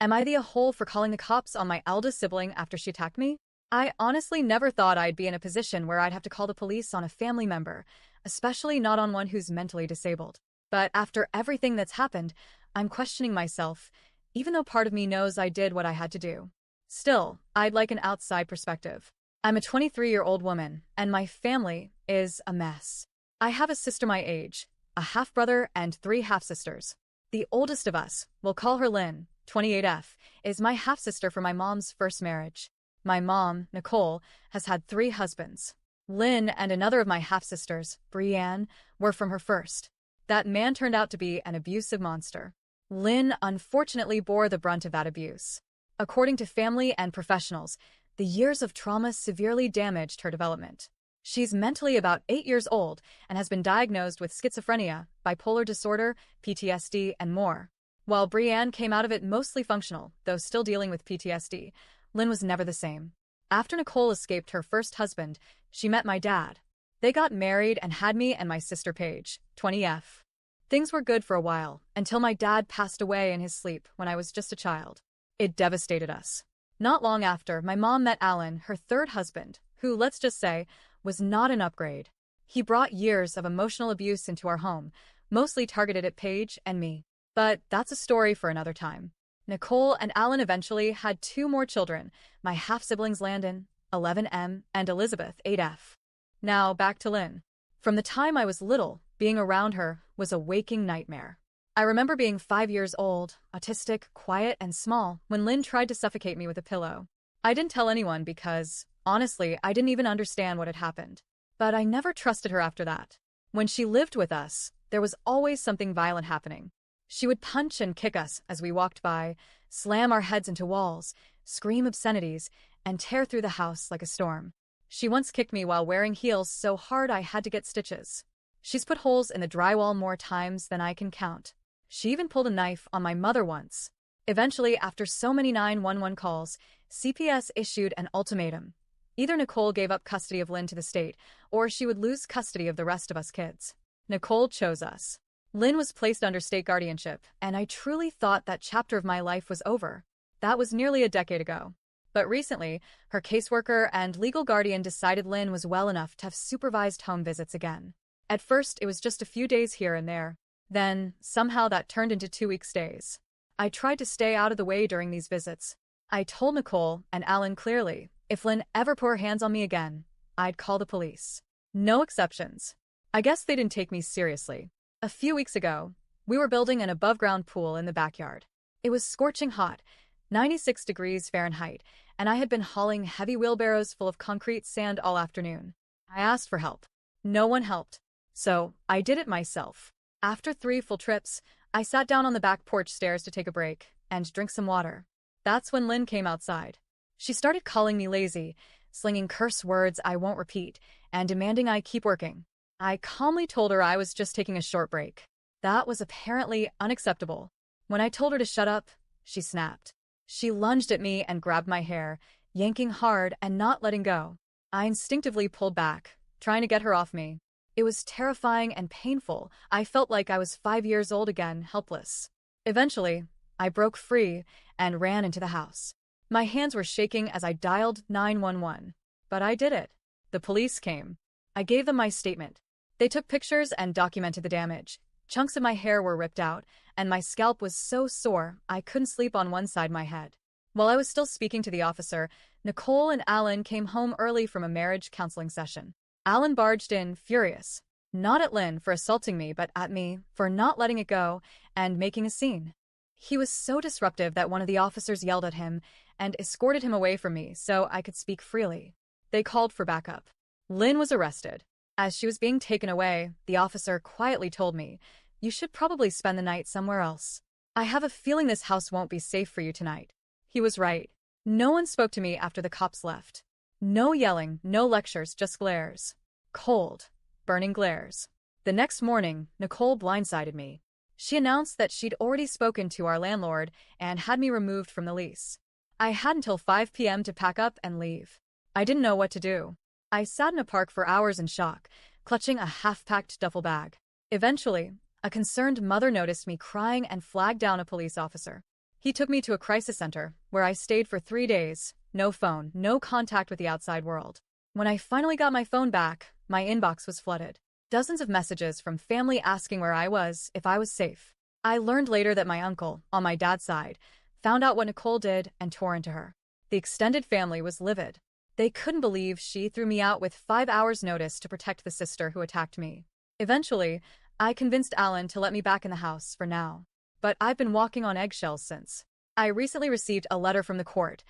Am I the a-hole for calling the cops on my eldest sibling after she attacked me? I honestly never thought I'd be in a position where I'd have to call the police on a family member, especially not on one who's mentally disabled. But after everything that's happened, I'm questioning myself, even though part of me knows I did what I had to do. Still, I'd like an outside perspective. I'm a 23-year-old woman, and my family is a mess. I have a sister my age, a half-brother, and 3 half-sisters. The oldest of us, we'll call her Lynn, 28F, is my half-sister from my mom's first marriage. My mom, Nicole, has had 3 husbands. Lynn and another of my half-sisters, Brianne, were from her first. That man turned out to be an abusive monster. Lynn unfortunately bore the brunt of that abuse. According to family and professionals, the years of trauma severely damaged her development. She's mentally about 8 years old and has been diagnosed with schizophrenia, bipolar disorder, PTSD, and more. While Brianne came out of it mostly functional, though still dealing with PTSD, Lynn was never the same. After Nicole escaped her first husband, she met my dad. They got married and had me and my sister Paige, 20F. Things were good for a while, until my dad passed away in his sleep when I was just a child. It devastated us. Not long after, my mom met Alan, her third husband, who, let's just say, was not an upgrade. He brought years of emotional abuse into our home, mostly targeted at Paige and me. But that's a story for another time. Nicole and Alan eventually had 2 more children, my half-siblings Landon, 11M, and Elizabeth, 8F. Now, back to Lynn. From the time I was little, being around her was a waking nightmare. I remember being 5 years old, autistic, quiet, and small, when Lynn tried to suffocate me with a pillow. I didn't tell anyone because, honestly, I didn't even understand what had happened. But I never trusted her after that. When she lived with us, there was always something violent happening. She would punch and kick us as we walked by, slam our heads into walls, scream obscenities, and tear through the house like a storm. She once kicked me while wearing heels so hard I had to get stitches. She's put holes in the drywall more times than I can count. She even pulled a knife on my mother once. Eventually, after so many 911 calls, CPS issued an ultimatum. Either Nicole gave up custody of Lynn to the state, or she would lose custody of the rest of us kids. Nicole chose us. Lynn was placed under state guardianship, and I truly thought that chapter of my life was over. That was nearly a decade ago. But recently, her caseworker and legal guardian decided Lynn was well enough to have supervised home visits again. At first, it was just a few days here and there. Then, somehow that turned into 2-week stays. I tried to stay out of the way during these visits. I told Nicole and Alan clearly, if Lynn ever put her hands on me again, I'd call the police. No exceptions. I guess they didn't take me seriously. A few weeks ago, we were building an above-ground pool in the backyard. It was scorching hot, 96 degrees Fahrenheit, and I had been hauling heavy wheelbarrows full of concrete sand all afternoon. I asked for help. No one helped. So, I did it myself. After 3 full trips, I sat down on the back porch stairs to take a break and drink some water. That's when Lynn came outside. She started calling me lazy, slinging curse words I won't repeat, and demanding I keep working. I calmly told her I was just taking a short break. That was apparently unacceptable. When I told her to shut up, she snapped. She lunged at me and grabbed my hair, yanking hard and not letting go. I instinctively pulled back, trying to get her off me. It was terrifying and painful. I felt like I was 5 years old again, helpless. Eventually, I broke free and ran into the house. My hands were shaking as I dialed 911. But I did it. The police came. I gave them my statement. They took pictures and documented the damage. Chunks of my hair were ripped out, and my scalp was so sore I couldn't sleep on one side of my head. While I was still speaking to the officer, Nicole and Alan came home early from a marriage counseling session. Alan barged in, furious. Not at Lynn for assaulting me, but at me for not letting it go and making a scene. He was so disruptive that one of the officers yelled at him and escorted him away from me so I could speak freely. They called for backup. Lynn was arrested. As she was being taken away, the officer quietly told me, "You should probably spend the night somewhere else. I have a feeling this house won't be safe for you tonight." He was right. No one spoke to me after the cops left. No yelling, no lectures, just glares. Cold, burning glares. The next morning, Nicole blindsided me. She announced that she'd already spoken to our landlord and had me removed from the lease. I had until 5 p.m. to pack up and leave. I didn't know what to do. I sat in a park for hours in shock, clutching a half-packed duffel bag. Eventually, a concerned mother noticed me crying and flagged down a police officer. He took me to a crisis center, where I stayed for 3 days. No phone, no contact with the outside world. When I finally got my phone back, my inbox was flooded. Dozens of messages from family asking where I was, if I was safe. I learned later that my uncle, on my dad's side, found out what Nicole did and tore into her. The extended family was livid. They couldn't believe she threw me out with 5 hours' notice to protect the sister who attacked me. Eventually, I convinced Alan to let me back in the house for now. But I've been walking on eggshells since. I recently received a letter from the court.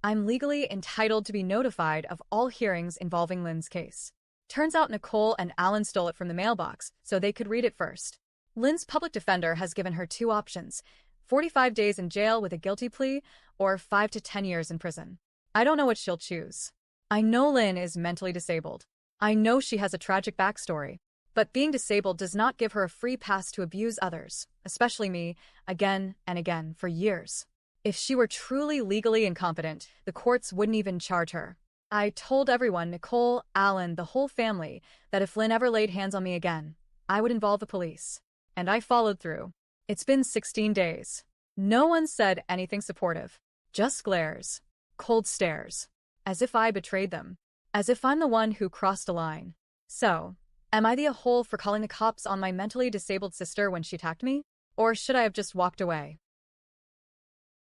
I'm legally entitled to be notified of all hearings involving Lynn's case. Turns out Nicole and Alan stole it from the mailbox, so they could read it first. Lynn's public defender has given her 2 options: 45 days in jail with a guilty plea, or 5 to 10 years in prison. I don't know what she'll choose. I know Lynn is mentally disabled. I know she has a tragic backstory. But being disabled does not give her a free pass to abuse others, especially me, again and again for years. If she were truly legally incompetent, the courts wouldn't even charge her. I told everyone, Nicole, Alan, the whole family, that if Lynn ever laid hands on me again, I would involve the police. And I followed through. It's been 16 days. No one said anything supportive. Just glares. Cold stares. As if I betrayed them. As if I'm the one who crossed a line. So, am I the a-hole for calling the cops on my mentally disabled sister when she attacked me? Or should I have just walked away?